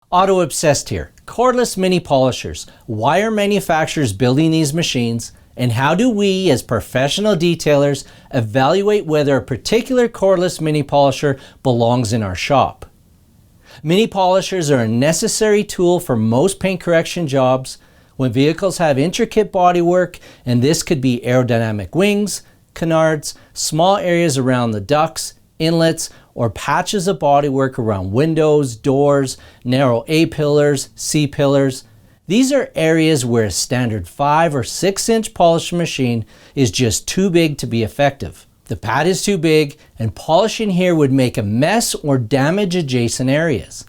Auto-obsessed here. Cordless mini polishers. Why are manufacturers building these machines? And how do we, as professional detailers, evaluate whether a particular cordless mini polisher belongs in our shop? Mini polishers are a necessary tool for most paint correction jobs when vehicles have intricate bodywork, and this could be aerodynamic wings, canards, small areas around the ducts, inlets, or patches of bodywork around windows, doors, narrow A-pillars, C-pillars. These are areas where a standard 5 or 6 inch polisher machine is just too big to be effective. The pad is too big, and polishing here would make a mess or damage adjacent areas.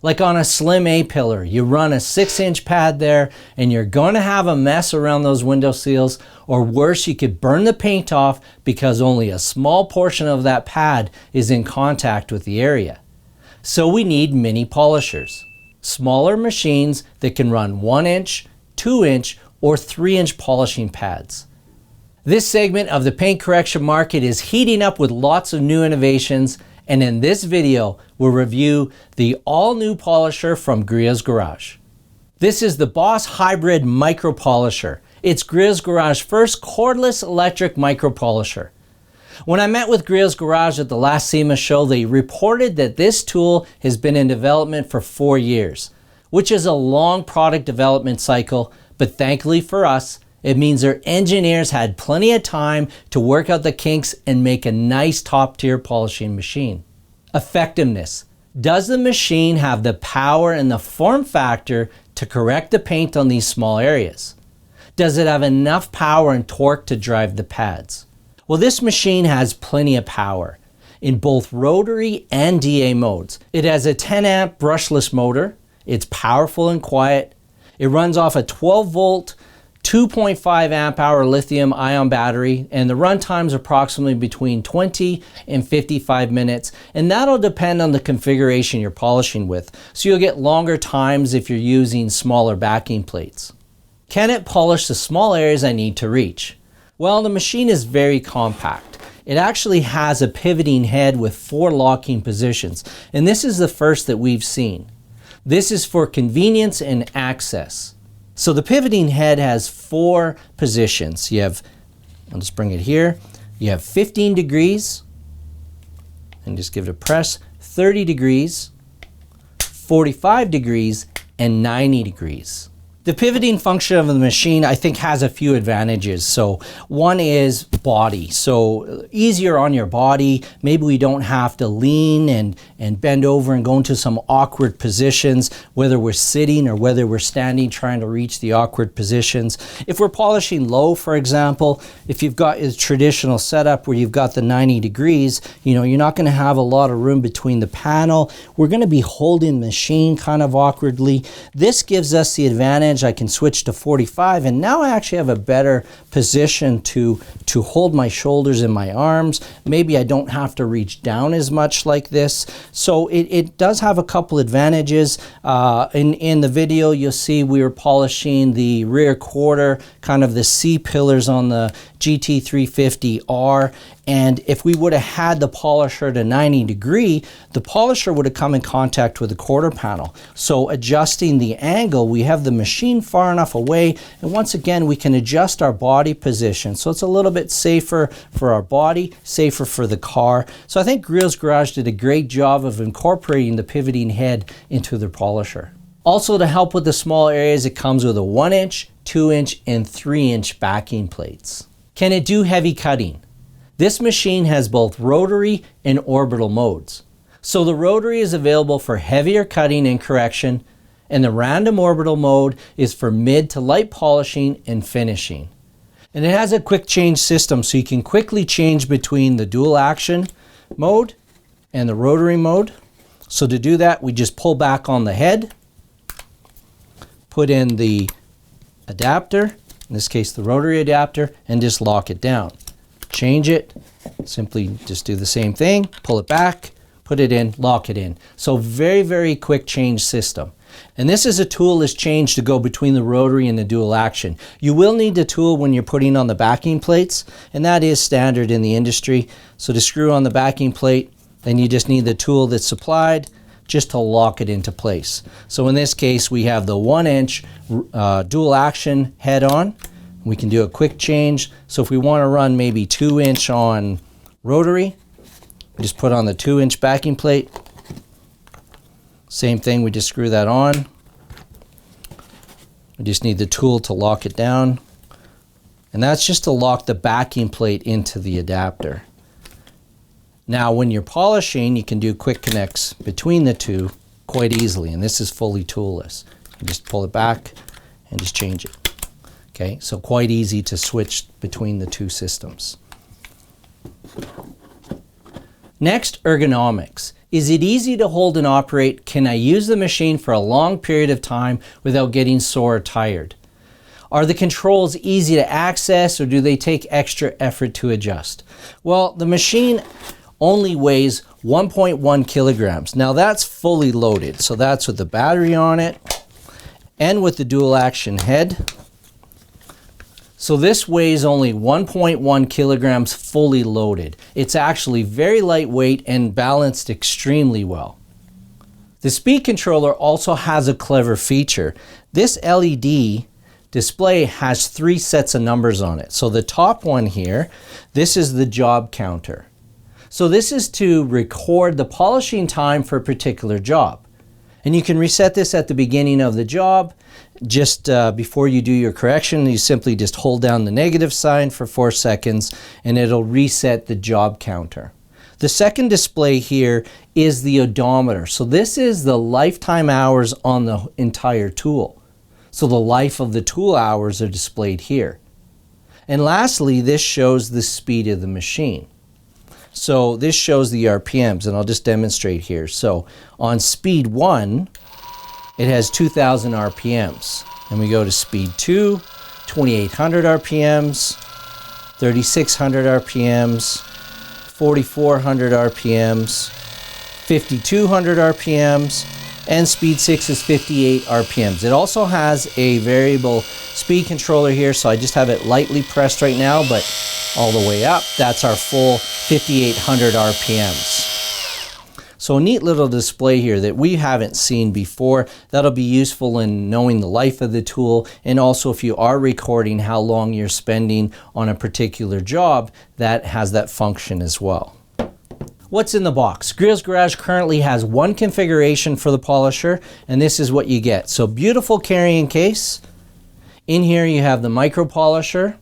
Like on a slim A-pillar, you run a 6 inch pad there and you're going to have a mess around those window seals, or worse, you could burn the paint off because only a small portion of that pad is in contact with the area. So we need mini polishers. Smaller machines that can run 1 inch, 2 inch, or 3 inch polishing pads. This segment of the paint correction market is heating up with lots of new innovations, and in this video, we'll review the all-new polisher from Griot's Garage. This is the Boss Hybrid Micro Polisher. It's Griot's Garage first cordless electric micro polisher. When I met with Griot's Garage at the last SEMA show, they reported that this tool has been in development for 4 years, which is a long product development cycle, but thankfully for us, it means their engineers had plenty of time to work out the kinks and make a nice top-tier polishing machine. Effectiveness. Does the machine have the power and the form factor to correct the paint on these small areas? Does it have enough power and torque to drive the pads? Well, this machine has plenty of power in both rotary and DA modes. It has a 10 amp brushless motor. It's powerful and quiet. It runs off a 12 volt 2.5 amp hour lithium ion battery, and the run time is approximately between 20 and 55 minutes, and that'll depend on the configuration you're polishing with. So you'll get longer times if you're using smaller backing plates. Can it polish the small areas I need to reach? Well, the machine is very compact. It actually has a pivoting head with 4 locking positions, and this is the first that we've seen. This is for convenience and access. So the pivoting head has 4 positions. You have, I'll just bring it here, you have 15 degrees, and just give it a press, 30 degrees, 45 degrees, and 90 degrees. The pivoting function of the machine, I think, has a few advantages. So one is body. So easier on your body. Maybe we don't have to lean and bend over and go into some awkward positions, whether we're sitting or whether we're standing trying to reach the awkward positions. If we're polishing low, for example, if you've got a traditional setup where you've got the 90 degrees, you're not going to have a lot of room between the panel. We're going to be holding the machine kind of awkwardly. This gives us the advantage. I can switch to 45, and now I actually have a better position to hold my shoulders and my arms. Maybe I don't have to reach down as much like this. So it does have a couple advantages. In the video, you'll see we were polishing the rear quarter, kind of the C pillars on the GT350R, and if we would have had the polisher at a 90 degree, the polisher would have come in contact with the quarter panel. So adjusting the angle, we have the machine far enough away, and once again we can adjust our body position. So it's a little bit safer for our body, safer for the car. So I think Griot's Garage did a great job of incorporating the pivoting head into their polisher. Also, to help with the small areas, it comes with a 1 inch, 2 inch, and 3 inch backing plates. Can it do heavy cutting? This machine has both rotary and orbital modes. So the rotary is available for heavier cutting and correction, and the random orbital mode is for mid to light polishing and finishing. And it has a quick change system, so you can quickly change between the dual action mode and the rotary mode. So to do that, we just pull back on the head, put in the adapter, in this case the rotary adapter, and just lock it down. Change it, simply just do the same thing, pull it back, put it in, lock it in. So very, very quick change system. And this is a toolless change to go between the rotary and the dual action. You will need the tool when you're putting on the backing plates, and that is standard in the industry. So to screw on the backing plate, then you just need the tool that's supplied, just to lock it into place. So in this case, we have the 1-inch dual action head on. We can do a quick change. So if we want to run maybe 2-inch on rotary, we just put on the 2-inch backing plate. Same thing, we just screw that on. We just need the tool to lock it down. And that's just to lock the backing plate into the adapter. Now when you're polishing, you can do quick connects between the two quite easily, and this is fully toolless. You just pull it back and just change it. Okay, so quite easy to switch between the two systems. Next, ergonomics. Is it easy to hold and operate? Can I use the machine for a long period of time without getting sore or tired? Are the controls easy to access, or do they take extra effort to adjust? Well, the machine only weighs 1.1 kilograms. Now that's fully loaded, so that's with the battery on it and with the dual action head. So this weighs only 1.1 kilograms fully loaded. It's actually very lightweight and balanced extremely well. The speed controller also has a clever feature. This LED display has 3 sets of numbers on it. So the top one here, this is the job counter. So this is to record the polishing time for a particular job. And you can reset this at the beginning of the job. Just before you do your correction, you simply just hold down the negative sign for 4 seconds and it'll reset the job counter. The second display here is the odometer. So this is the lifetime hours on the entire tool. So the life of the tool hours are displayed here. And lastly, this shows the speed of the machine. So this shows the RPMs, and I'll just demonstrate here. So on speed 1, it has 2,000 RPMs. And we go to speed 2, 2,800 RPMs, 3,600 RPMs, 4,400 RPMs, 5,200 RPMs, and speed 6 is 58 RPMs. It also has a variable speed controller here, so I just have it lightly pressed right now, but all the way up, that's our full 5,800 RPMs. So a neat little display here that we haven't seen before. That'll be useful in knowing the life of the tool, and also if you are recording how long you're spending on a particular job, that has that function as well. What's in the box? Griot's Garage currently has one configuration for the polisher, and this is what you get. So beautiful carrying case. In here you have the micro polisher.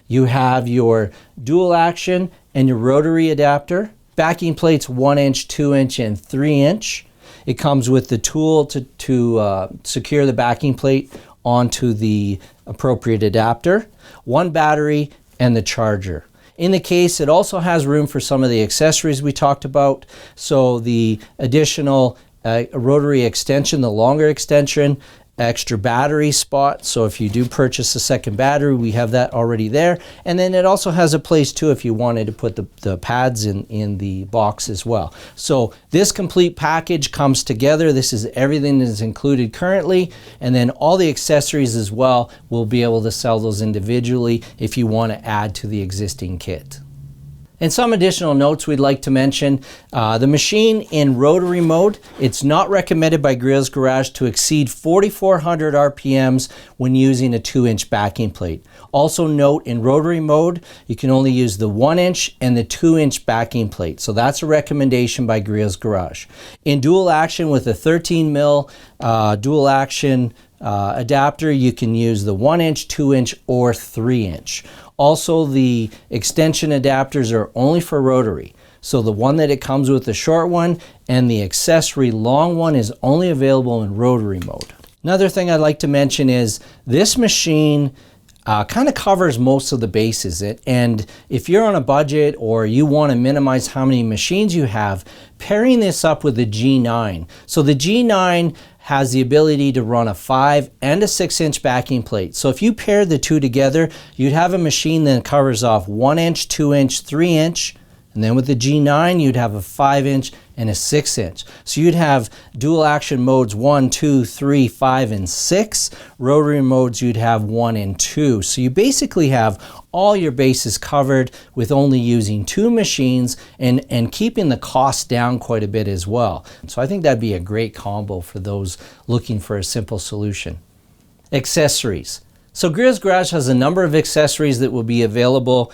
You have your dual action and your rotary adapter. Backing plates 1-inch, 2-inch, and 3-inch. It comes with the tool to secure the backing plate onto the appropriate adapter, one battery, and the charger. In the case, it also has room for some of the accessories we talked about. So the additional rotary extension, the longer extension, extra battery spot. So if you do purchase a second battery, we have that already there. And then it also has a place too if you wanted to put the pads in the box as well. So this complete package comes together. This is everything that is included currently. And then all the accessories as well, we'll be able to sell those individually if you want to add to the existing kit. And some additional notes we'd like to mention. The machine in rotary mode, it's not recommended by Griot's Garage to exceed 4,400 RPMs when using a 2-inch backing plate. Also note, in rotary mode, you can only use the 1-inch and the 2-inch backing plate. So that's a recommendation by Griot's Garage. In dual action with a 13 mil dual action adapter, you can use the 1-inch, 2-inch, or 3-inch. Also, the extension adapters are only for rotary. So the one that it comes with, the short one, and the accessory long one is only available in rotary mode. Another thing I'd like to mention is this machine kind of covers most of the bases. And if you're on a budget or you want to minimize how many machines you have, pairing this up with the G9. So the G9 has the ability to run a 5 and a 6-inch backing plate. So if you pair the two together, you'd have a machine that covers off 1-inch, 2-inch, 3-inch, and And then with the G9, you'd have a 5-inch and a 6-inch. So you'd have dual action modes 1, 2, 3, 5, and 6. Rotary modes, you'd have 1 and 2. So you basically have all your bases covered with only using 2 machines and keeping the cost down quite a bit as well. So I think that'd be a great combo for those looking for a simple solution. Accessories. So Griot's Garage has a number of accessories that will be available.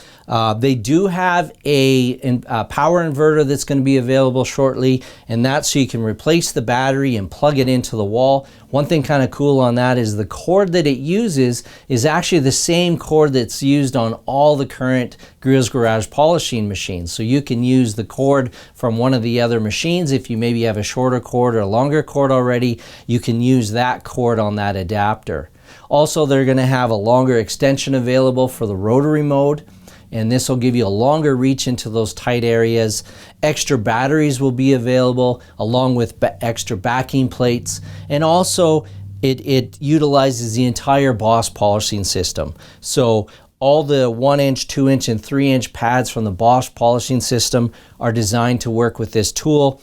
They do have a power inverter that's going to be available shortly, and that's so you can replace the battery and plug it into the wall. One thing kind of cool on that is the cord that it uses is actually the same cord that's used on all the current Griot's Garage polishing machines. So you can use the cord from one of the other machines. If you maybe have a shorter cord or a longer cord already, you can use that cord on that adapter. Also, they're going to have a longer extension available for the rotary mode, and this will give you a longer reach into those tight areas. Extra batteries will be available along with extra backing plates, and also it utilizes the entire Boss polishing system. So all the 1-inch, 2-inch, and 3-inch pads from the Boss polishing system are designed to work with this tool.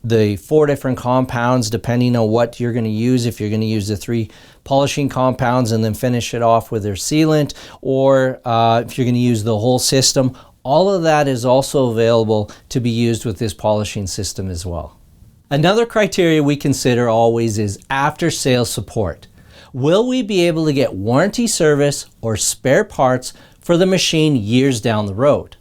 The 4 different compounds, depending on what you're going to use, if you're going to use the 3 polishing compounds and then finish it off with their sealant, or if you're going to use the whole system, all of that is also available to be used with this polishing system as well. Another criteria we consider always is after-sales support. Will we be able to get warranty service or spare parts for the machine years down the road?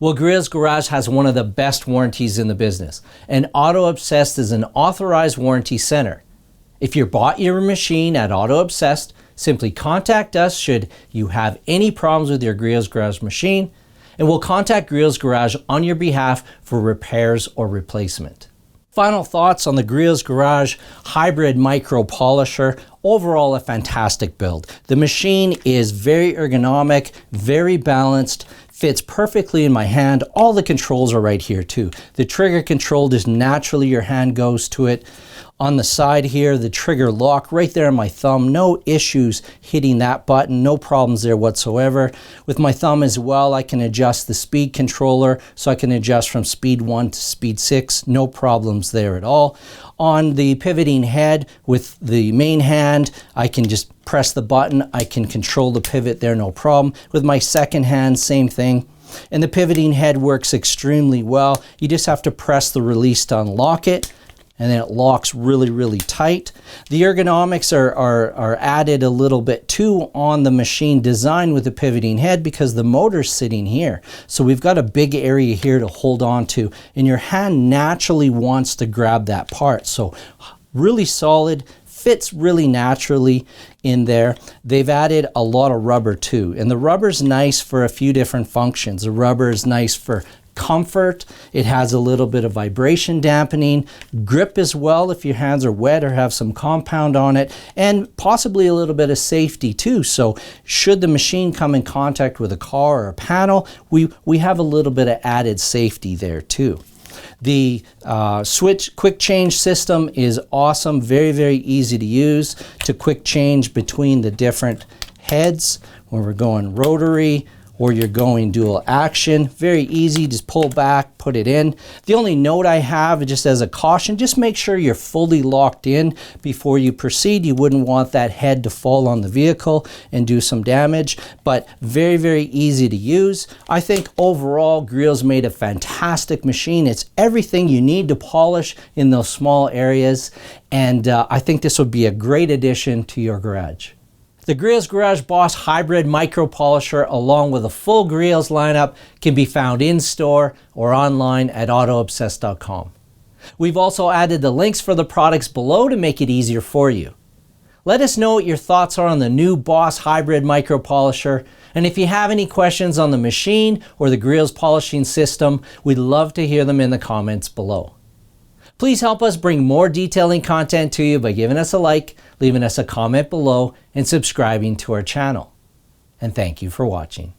Well, Griot's Garage has one of the best warranties in the business, and Auto-Obsessed is an authorized warranty center. If you bought your machine at Auto-Obsessed, simply contact us should you have any problems with your Griot's Garage machine, and we'll contact Griot's Garage on your behalf for repairs or replacement. Final thoughts on the Griot's Garage Hybrid Micro Polisher. Overall, a fantastic build. The machine is very ergonomic, very balanced, fits perfectly in my hand. All the controls are right here too. The trigger control, just naturally your hand goes to it. On the side here, the trigger lock right there on my thumb. No issues hitting that button, no problems there whatsoever. With my thumb as well, I can adjust the speed controller, so I can adjust from speed 1 to speed 6. No problems there at all. On the pivoting head with the main hand, I can just press the button. I can control the pivot there, no problem. With my second hand, same thing. And the pivoting head works extremely well. You just have to press the release to unlock it, and then it locks really, really tight. The ergonomics are added a little bit too on the machine designed with the pivoting head because the motor's sitting here. So we've got a big area here to hold on to, and your hand naturally wants to grab that part. So really solid, fits really naturally in there. They've added a lot of rubber too, and the rubber's nice for a few different functions. The rubber is nice for comfort. It has a little bit of vibration dampening, grip as well if your hands are wet or have some compound on it, and possibly a little bit of safety too. So should the machine come in contact with a car or a panel, we have a little bit of added safety there too. The switch quick change system is awesome, very, very easy to use to quick change between the different heads when we're going rotary or you're going dual action. Very easy, just pull back, put it in. The only note I have, just as a caution, just make sure you're fully locked in before you proceed. You wouldn't want that head to fall on the vehicle and do some damage, but very, very easy to use. I think overall, Griot's made a fantastic machine. It's everything you need to polish in those small areas, and I think this would be a great addition to your garage. The Griot's Garage Boss Hybrid Micro Polisher, along with a full Griot's lineup, can be found in store or online at autoobsessed.com. We've also added the links for the products below to make it easier for you. Let us know what your thoughts are on the new Boss Hybrid Micro Polisher, and if you have any questions on the machine or the Griot's polishing system, we'd love to hear them in the comments below. Please help us bring more detailing content to you by giving us a like, leaving us a comment below, and subscribing to our channel. And thank you for watching.